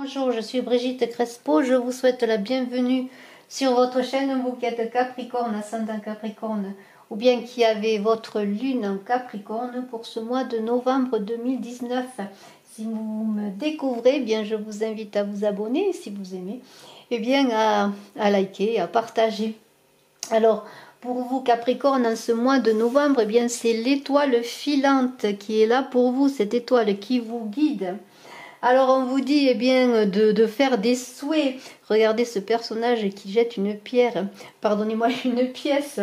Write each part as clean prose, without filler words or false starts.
Bonjour, je suis Brigitte Crespo, je vous souhaite la bienvenue sur votre chaîne, vous qui êtes Capricorne, ascendant Capricorne, ou bien qui avez votre lune en Capricorne pour ce mois de novembre 2019. Si vous me découvrez, eh bien je vous invite à vous abonner, si vous aimez, et bien à liker, à partager. Alors, pour vous Capricorne, en ce mois de novembre, eh bien c'est l'étoile filante qui est là pour vous, cette étoile qui vous guide. Alors on vous dit eh bien de faire des souhaits. Regardez ce personnage qui jette une pierre, pardonnez-moi, une pièce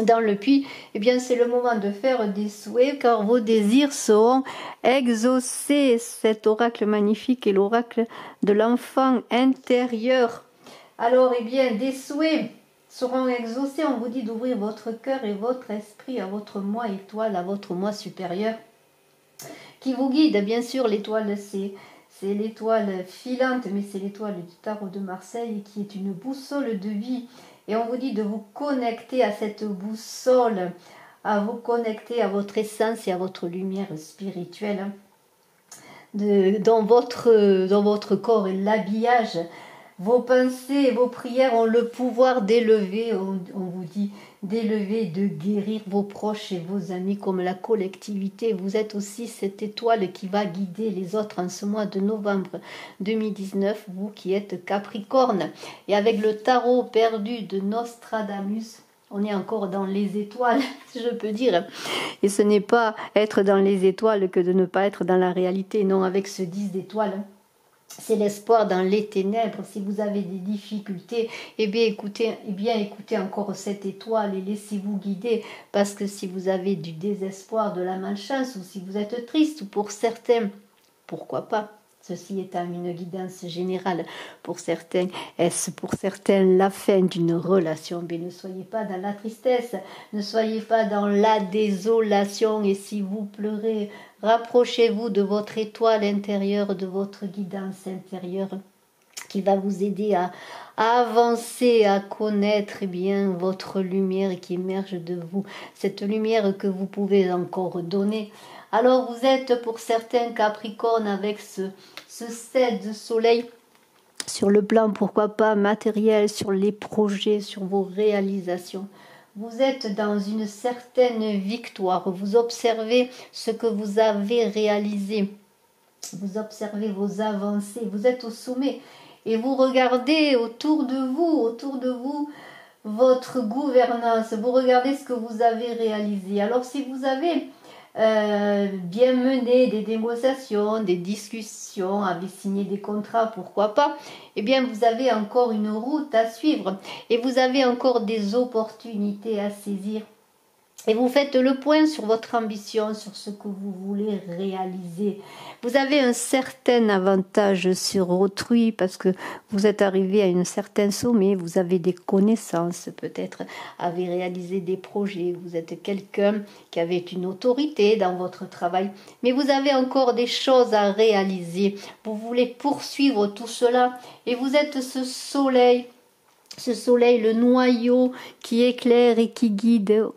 dans le puits. Eh bien c'est le moment de faire des souhaits car vos désirs seront exaucés. Cet oracle magnifique est l'oracle de l'enfant intérieur. Alors eh bien des souhaits seront exaucés. On vous dit d'ouvrir votre cœur et votre esprit à votre moi étoile, à votre moi supérieur qui vous guide. Bien sûr, l'étoile, c'est l'étoile filante, mais c'est l'étoile du tarot de Marseille qui est une boussole de vie. Et on vous dit de vous connecter à cette boussole, à vous connecter à votre essence et à votre lumière spirituelle. Dans votre corps et l'habillage, vos pensées et vos prières ont le pouvoir d'élever, on vous dit, d'élever, de guérir vos proches et vos amis comme la collectivité. Vous êtes aussi cette étoile qui va guider les autres en ce mois de novembre 2019, vous qui êtes Capricorne. Et avec le tarot perdu de Nostradamus, on est encore dans les étoiles, si je peux dire. Et ce n'est pas être dans les étoiles que de ne pas être dans la réalité. Non, avec ce 10 d'étoiles, c'est l'espoir dans les ténèbres. Si vous avez des difficultés, eh bien écoutez encore cette étoile et laissez-vous guider. Parce que si vous avez du désespoir, de la malchance, ou si vous êtes triste, ou pour certains, pourquoi pas, ceci étant une guidance générale pour certains, est-ce pour certains la fin d'une relation? Mais ne soyez pas dans la tristesse, ne soyez pas dans la désolation. Et si vous pleurez, rapprochez-vous de votre étoile intérieure, de votre guidance intérieure, qui va vous aider à avancer, à connaître bien votre lumière qui émerge de vous, cette lumière que vous pouvez encore donner. Alors vous êtes pour certains Capricornes avec ce 7 de soleil sur le plan, pourquoi pas, matériel, sur les projets, sur vos réalisations. Vous êtes dans une certaine victoire, vous observez ce que vous avez réalisé, vous observez vos avancées, vous êtes au sommet et vous regardez autour de vous, votre gouvernance, vous regardez ce que vous avez réalisé. Alors si vous avez bien mené des négociations, des discussions, avez signé des contrats, pourquoi pas, eh bien vous avez encore une route à suivre et vous avez encore des opportunités à saisir. Et vous faites le point sur votre ambition, sur ce que vous voulez réaliser. Vous avez un certain avantage sur autrui parce que vous êtes arrivé à un certain sommet, vous avez des connaissances, peut-être avez réalisé des projets, vous êtes quelqu'un qui avait une autorité dans votre travail, mais vous avez encore des choses à réaliser. Vous voulez poursuivre tout cela et vous êtes ce soleil, le noyau qui éclaire et qui guide.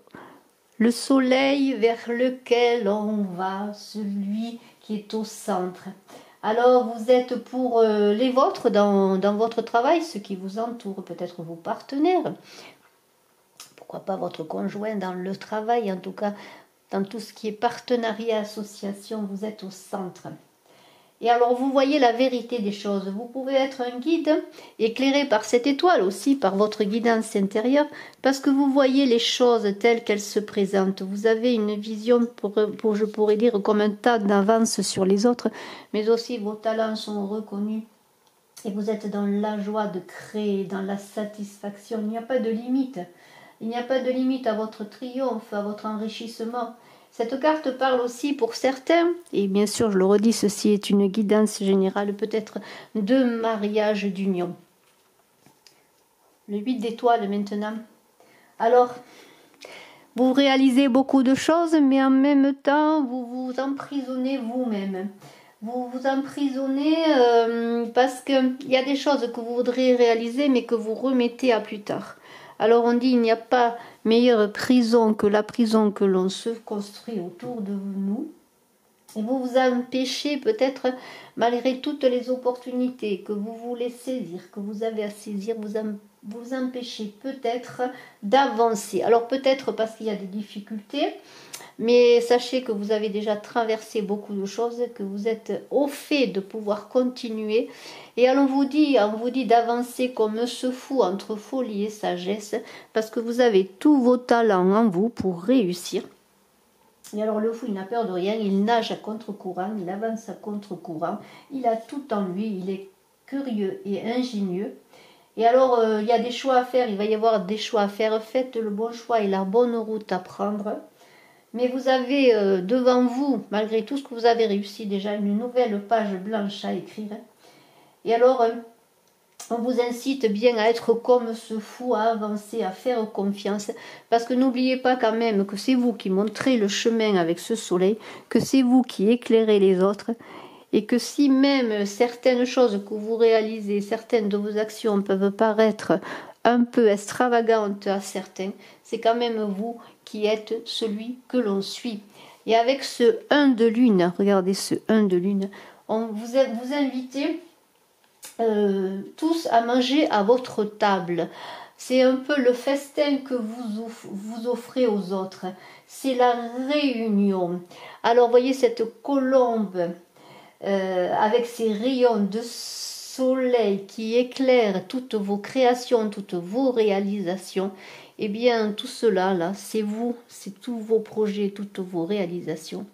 Le soleil vers lequel on va, celui qui est au centre. Alors vous êtes pour les vôtres dans votre travail, ceux qui vous entourent, peut-être vos partenaires, pourquoi pas votre conjoint dans le travail, en tout cas dans tout ce qui est partenariat, association, vous êtes au centre. Et alors vous voyez la vérité des choses. Vous pouvez être un guide éclairé par cette étoile aussi, par votre guidance intérieure, parce que vous voyez les choses telles qu'elles se présentent. Vous avez une vision, je pourrais dire, comme un tas d'avance sur les autres, mais aussi vos talents sont reconnus. Et vous êtes dans la joie de créer, dans la satisfaction. Il n'y a pas de limite. Il n'y a pas de limite à votre triomphe, à votre enrichissement. Cette carte parle aussi pour certains, et bien sûr je le redis, ceci est une guidance générale, peut-être de mariage, d'union. Le 8 d'étoiles maintenant. Alors, vous réalisez beaucoup de choses, mais en même temps, vous vous emprisonnez vous-même. Vous vous emprisonnez parce qu'il y a des choses que vous voudriez réaliser, mais que vous remettez à plus tard. Alors on dit il n'y a pas meilleure prison que la prison que l'on se construit autour de nous. Et vous vous empêchez peut-être, malgré toutes les opportunités que vous voulez saisir, que vous avez à saisir, vous empêchez peut-être d'avancer. Alors peut-être parce qu'il y a des difficultés, mais sachez que vous avez déjà traversé beaucoup de choses, que vous êtes au fait de pouvoir continuer. Et alors on vous dit d'avancer comme ce fou entre folie et sagesse, parce que vous avez tous vos talents en vous pour réussir. Et alors le fou, il n'a peur de rien, il nage à contre-courant, il avance à contre-courant, il a tout en lui, il est curieux et ingénieux. Et alors il y a des choix à faire, il va y avoir des choix à faire, faites le bon choix et la bonne route à prendre. Mais vous avez devant vous, malgré tout ce que vous avez réussi déjà, une nouvelle page blanche à écrire. Et alors on vous incite bien à être comme ce fou, à avancer, à faire confiance, parce que n'oubliez pas quand même que c'est vous qui montrez le chemin avec ce soleil, que c'est vous qui éclairez les autres, et que si même certaines choses que vous réalisez, certaines de vos actions peuvent paraître un peu extravagantes à certains, c'est quand même vous qui êtes celui que l'on suit. Et avec ce 1 de lune, regardez ce 1 de lune, on vous invitez tous à manger à votre table. C'est un peu le festin que vous offrez aux autres. C'est la réunion. Alors voyez cette colombe avec ses rayons de soleil qui éclairent toutes vos créations, toutes vos réalisations. Eh bien tout cela là, c'est vous, c'est tous vos projets, toutes vos réalisations.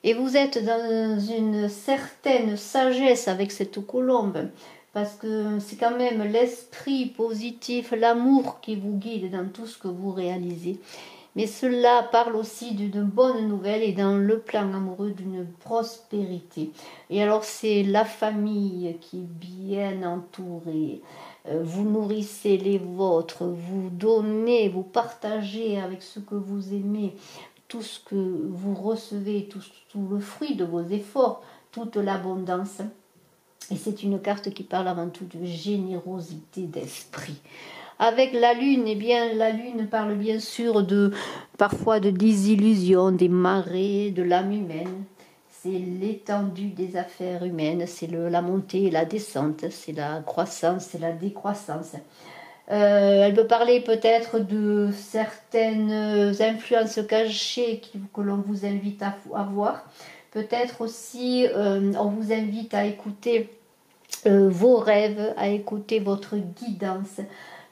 Et vous êtes dans une certaine sagesse avec cette colombe, parce que c'est quand même l'esprit positif, l'amour qui vous guide dans tout ce que vous réalisez. Mais cela parle aussi d'une bonne nouvelle et dans le plan amoureux d'une prospérité. Et alors c'est la famille qui est bien entourée. Vous nourrissez les vôtres, vous donnez, vous partagez avec ceux que vous aimez tout ce que vous recevez, tout le fruit de vos efforts, toute l'abondance. Et c'est une carte qui parle avant tout de générosité d'esprit. Avec la lune, eh bien, la lune parle bien sûr parfois de désillusion, des marées, de l'âme humaine. C'est l'étendue des affaires humaines, c'est la montée et la descente, c'est la croissance et la décroissance. Elle peut parler peut-être de certaines influences cachées que l'on vous invite à voir. Peut-être aussi on vous invite à écouter vos rêves, à écouter votre guidance.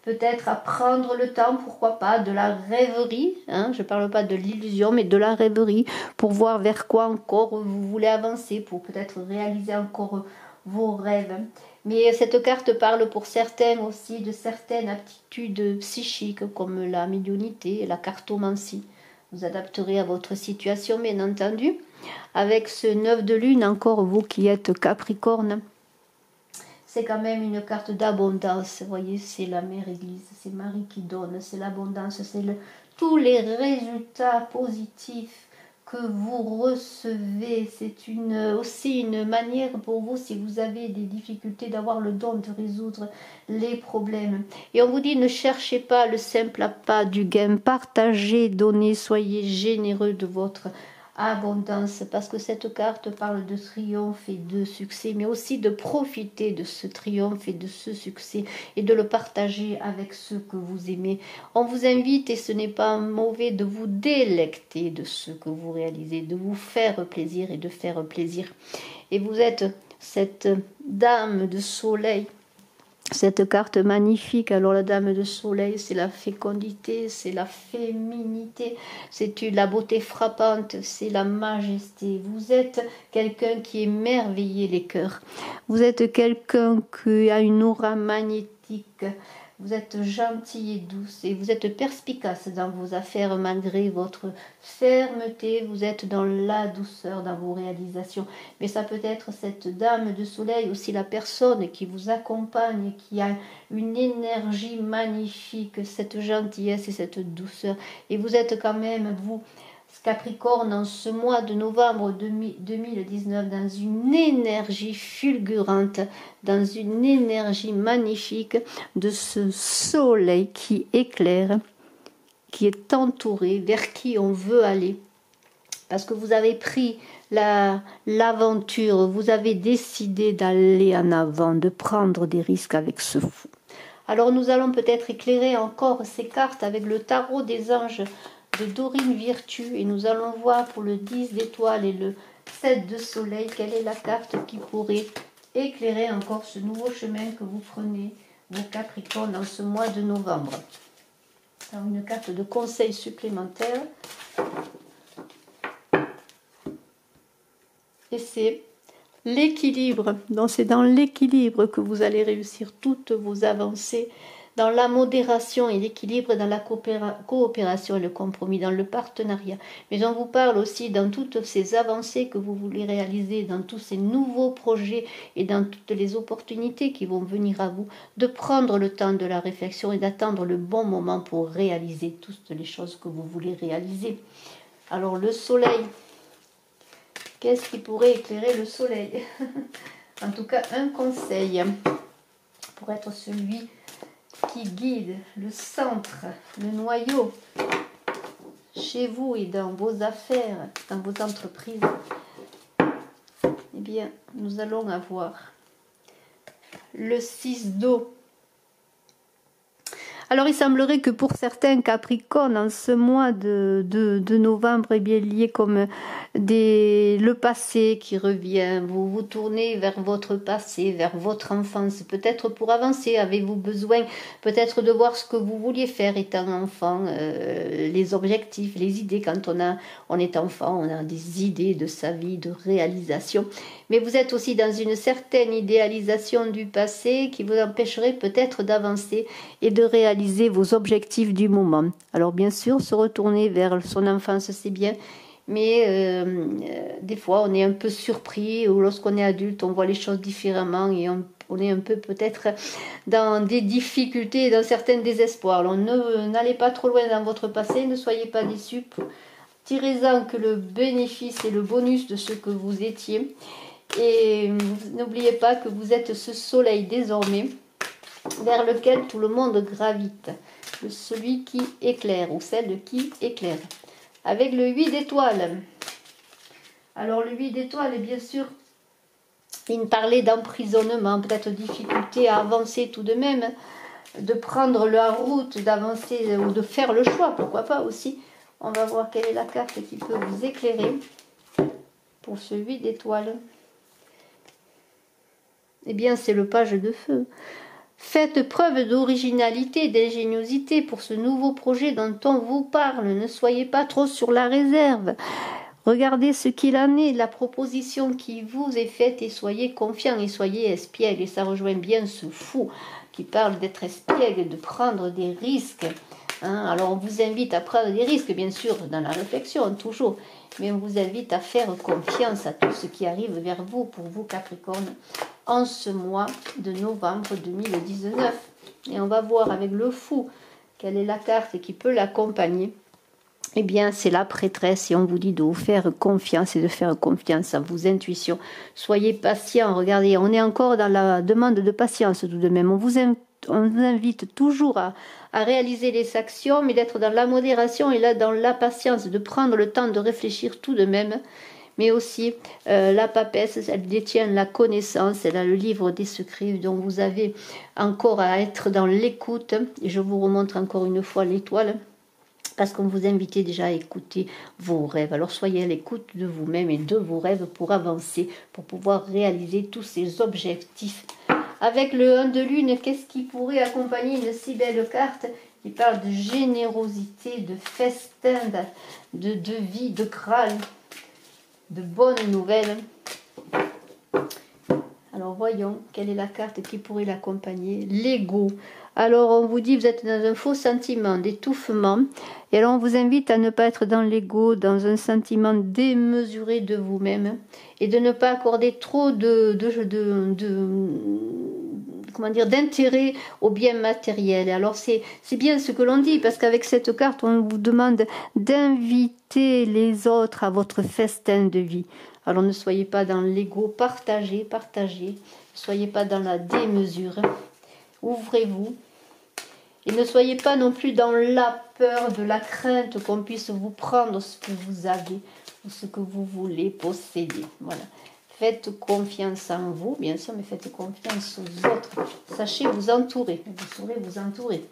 Peut-être à prendre le temps, pourquoi pas, de la rêverie. Je ne parle pas de l'illusion, mais de la rêverie pour voir vers quoi encore vous voulez avancer, pour peut-être réaliser encore vos rêves. Mais cette carte parle pour certains aussi de certaines aptitudes psychiques comme la médiumnité et la cartomancie. Vous adapterez à votre situation, bien entendu. Avec ce 9 de lune, encore vous qui êtes Capricorne, c'est quand même une carte d'abondance. Vous voyez, c'est la mère Église, c'est Marie qui donne, c'est l'abondance, c'est tous les résultats positifs que vous recevez. C'est aussi une manière pour vous, si vous avez des difficultés, d'avoir le don de résoudre les problèmes. Et on vous dit, ne cherchez pas le simple appât du gain, partagez, donnez, soyez généreux de votre abondance, parce que cette carte parle de triomphe et de succès, mais aussi de profiter de ce triomphe et de ce succès et de le partager avec ceux que vous aimez. On vous invite, et ce n'est pas mauvais, de vous délecter de ce que vous réalisez, de vous faire plaisir et de faire plaisir. Et vous êtes cette dame de soleil, cette carte magnifique. Alors la dame de soleil, c'est la fécondité, c'est la féminité, c'est la beauté frappante, c'est la majesté. Vous êtes quelqu'un qui émerveille les cœurs. Vous êtes quelqu'un qui a une aura magnétique. Vous êtes gentille et douce et vous êtes perspicace dans vos affaires malgré votre fermeté. Vous êtes dans la douceur dans vos réalisations. Mais ça peut être cette dame de soleil, aussi la personne qui vous accompagne, qui a une énergie magnifique, cette gentillesse et cette douceur. Et vous êtes quand même, vous, Capricorne, en ce mois de novembre 2019, dans une énergie fulgurante, dans une énergie magnifique de ce soleil qui éclaire, qui est entouré, vers qui on veut aller. parce que vous avez pris l'aventure, vous avez décidé d'aller en avant, de prendre des risques avec ce fou. Alors nous allons peut-être éclairer encore ces cartes avec le tarot des anges de Dorine Virtue, et nous allons voir pour le 10 d'étoiles et le 7 de soleil, quelle est la carte qui pourrait éclairer encore ce nouveau chemin que vous prenez, vos Capricornes, en ce mois de novembre. Alors, une carte de conseil supplémentaire. Et c'est l'équilibre. Donc c'est dans l'équilibre que vous allez réussir toutes vos avancées, dans la modération et l'équilibre, dans la coopération et le compromis, dans le partenariat. Mais on vous parle aussi dans toutes ces avancées que vous voulez réaliser, dans tous ces nouveaux projets et dans toutes les opportunités qui vont venir à vous, de prendre le temps de la réflexion et d'attendre le bon moment pour réaliser toutes les choses que vous voulez réaliser. Alors le soleil, qu'est-ce qui pourrait éclairer le soleil? En tout cas, un conseil pour être celui qui guide le centre, le noyau, chez vous et dans vos affaires, dans vos entreprises. Eh bien, nous allons avoir le 6 d'eau. Alors, il semblerait que pour certains Capricornes, en ce mois de novembre, eh bien, il y ait comme le passé qui revient. Vous vous tournez vers votre passé, vers votre enfance. Peut-être pour avancer, avez-vous besoin peut-être de voir ce que vous vouliez faire étant enfant, les objectifs, les idées. Quand on est enfant, on a des idées de sa vie, de réalisation. Mais vous êtes aussi dans une certaine idéalisation du passé qui vous empêcherait peut-être d'avancer et de réaliser vos objectifs du moment. Alors bien sûr, se retourner vers son enfance, c'est bien, mais des fois on est un peu surpris, ou lorsqu'on est adulte, on voit les choses différemment et on est un peu peut-être dans des difficultés, dans certains désespoirs. Alors n'allez pas trop loin dans votre passé, ne soyez pas déçus, tirez-en que le bénéfice et le bonus de ce que vous étiez. Et n'oubliez pas que vous êtes ce soleil désormais vers lequel tout le monde gravite, celui qui éclaire ou celle qui éclaire. Avec le 8 d'étoiles. Alors le 8 d'étoiles est bien sûr, il parlait d'emprisonnement, peut-être difficulté à avancer tout de même, de prendre la route, d'avancer ou de faire le choix, pourquoi pas aussi. On va voir quelle est la carte qui peut vous éclairer pour ce 8 d'étoiles. Eh bien, c'est le page de feu. Faites preuve d'originalité, d'ingéniosité pour ce nouveau projet dont on vous parle. Ne soyez pas trop sur la réserve. Regardez ce qu'il en est, la proposition qui vous est faite, et soyez confiants et soyez espiègles. Et ça rejoint bien ce fou qui parle d'être espiègle, de prendre des risques. Alors on vous invite à prendre des risques, bien sûr, dans la réflexion, toujours. Mais on vous invite à faire confiance à tout ce qui arrive vers vous, pour vous Capricorne, en ce mois de novembre 2019. Et on va voir avec le fou quelle est la carte qui peut l'accompagner. Eh bien, c'est la prêtresse, et on vous dit de vous faire confiance et de faire confiance à vos intuitions. Soyez patient, regardez, on est encore dans la demande de patience tout de même. On vous invite toujours à réaliser les actions, mais d'être dans la modération et là dans la patience, de prendre le temps de réfléchir tout de même. Mais aussi, la papesse, elle détient la connaissance, elle a le livre des secrets, dont vous avez encore à être dans l'écoute. Et je vous remontre encore une fois l'étoile, parce qu'on vous invitait déjà à écouter vos rêves. Alors soyez à l'écoute de vous-même et de vos rêves pour avancer, pour pouvoir réaliser tous ces objectifs. Avec le 1 de lune, qu'est-ce qui pourrait accompagner une si belle carte qui parle de générosité, de festin, de vie, de Graal, de bonnes nouvelles. Alors voyons, quelle est la carte qui pourrait l'accompagner? L'ego. Alors on vous dit, vous êtes dans un faux sentiment d'étouffement. Et alors on vous invite à ne pas être dans l'ego, dans un sentiment démesuré de vous-même. Et de ne pas accorder trop d'intérêt au bien matériel. Alors c'est bien ce que l'on dit, parce qu'avec cette carte, on vous demande d'inviter les autres à votre festin de vie. Alors ne soyez pas dans l'ego, partagez, ne soyez pas dans la démesure, ouvrez-vous. Et ne soyez pas non plus dans la peur, de la crainte qu'on puisse vous prendre ce que vous avez. ou ce que vous voulez posséder. Voilà. Faites confiance en vous, bien sûr, mais faites confiance aux autres. Sachez vous entourer, vous saurez vous entourer.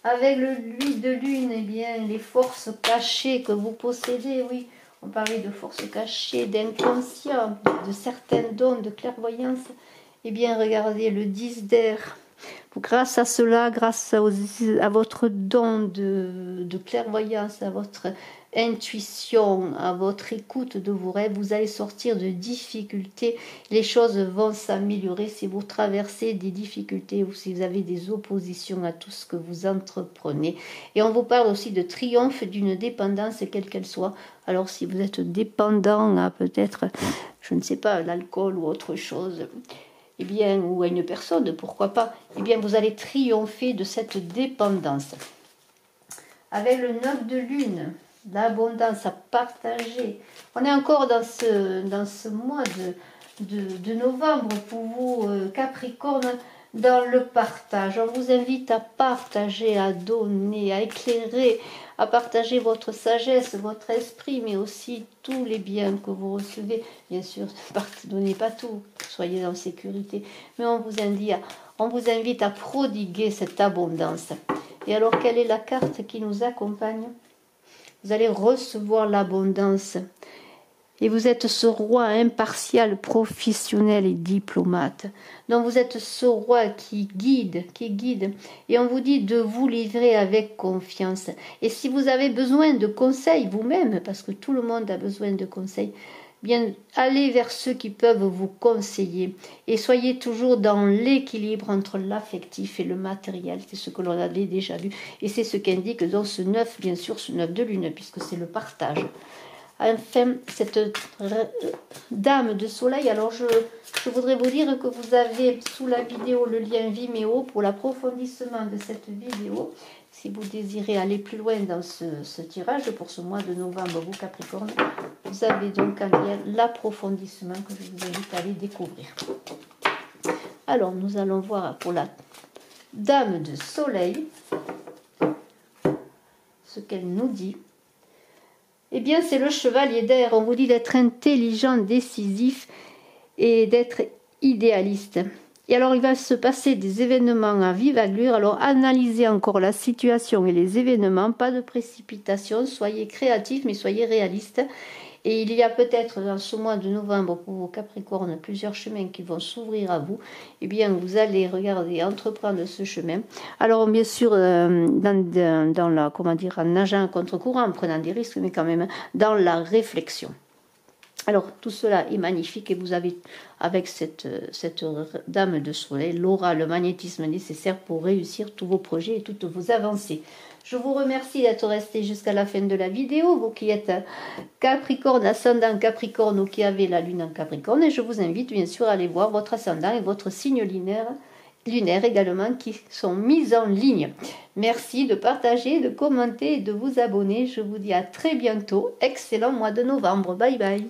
Avec l'huile de lune, eh bien, les forces cachées que vous possédez, oui, on parlait de forces cachées, d'inconscient, de certains dons, de clairvoyance. Eh bien, regardez le 10 d'air. Grâce à cela, grâce à votre don de clairvoyance, à votre intuition, à votre écoute de vos rêves, vous allez sortir de difficultés. Les choses vont s'améliorer si vous traversez des difficultés ou si vous avez des oppositions à tout ce que vous entreprenez. Et on vous parle aussi de triomphe d'une dépendance, quelle qu'elle soit. Alors si vous êtes dépendant à peut-être, je ne sais pas, l'alcool ou autre chose, eh bien, ou à une personne, pourquoi pas, eh bien, vous allez triompher de cette dépendance. Avec le 9 de lune, l'abondance à partager. On est encore dans ce mois de novembre pour vous, Capricorne, dans le partage. On vous invite à partager, à donner, à éclairer, à partager votre sagesse, votre esprit, mais aussi tous les biens que vous recevez. Bien sûr, ne donnez pas tout, soyez en sécurité, mais on vous invite à prodiguer cette abondance. Et alors, quelle est la carte qui nous accompagne? Vous allez recevoir l'abondance. Et vous êtes ce roi impartial, professionnel et diplomate. Donc vous êtes ce roi qui guide. Et on vous dit de vous livrer avec confiance. Et si vous avez besoin de conseils vous-même, parce que tout le monde a besoin de conseils, bien allez vers ceux qui peuvent vous conseiller. Et soyez toujours dans l'équilibre entre l'affectif et le matériel. C'est ce que l'on avait déjà vu. Et c'est ce qu'indique dans ce 9, bien sûr, ce 9 de lune, puisque c'est le partage. Enfin, cette dame de soleil, alors je voudrais vous dire que vous avez sous la vidéo le lien Vimeo pour l'approfondissement de cette vidéo. Si vous désirez aller plus loin dans ce tirage pour ce mois de novembre, vous Capricorne, vous avez donc un lien, l'approfondissement que je vous invite à aller découvrir. Alors, nous allons voir pour la dame de soleil ce qu'elle nous dit. Eh bien, c'est le chevalier d'air. On vous dit d'être intelligent, décisif et d'être idéaliste. Et alors, il va se passer des événements à vive allure. Alors, analysez encore la situation et les événements. Pas de précipitation. Soyez créatifs, mais soyez réalistes. Et il y a peut-être dans ce mois de novembre pour vos Capricornes plusieurs chemins qui vont s'ouvrir à vous. Eh bien, vous allez regarder, entreprendre ce chemin. Alors, bien sûr, dans la, comment dire, en nageant à contre-courant, en prenant des risques, mais quand même dans la réflexion. Alors, tout cela est magnifique et vous avez, avec cette dame de soleil, l'aura, le magnétisme nécessaire pour réussir tous vos projets et toutes vos avancées. Je vous remercie d'être resté jusqu'à la fin de la vidéo, vous qui êtes Capricorne, ascendant Capricorne ou qui avez la lune en Capricorne. Et je vous invite bien sûr à aller voir votre ascendant et votre signe lunaire également qui sont mis en ligne. Merci de partager, de commenter et de vous abonner. Je vous dis à très bientôt. Excellent mois de novembre. Bye bye.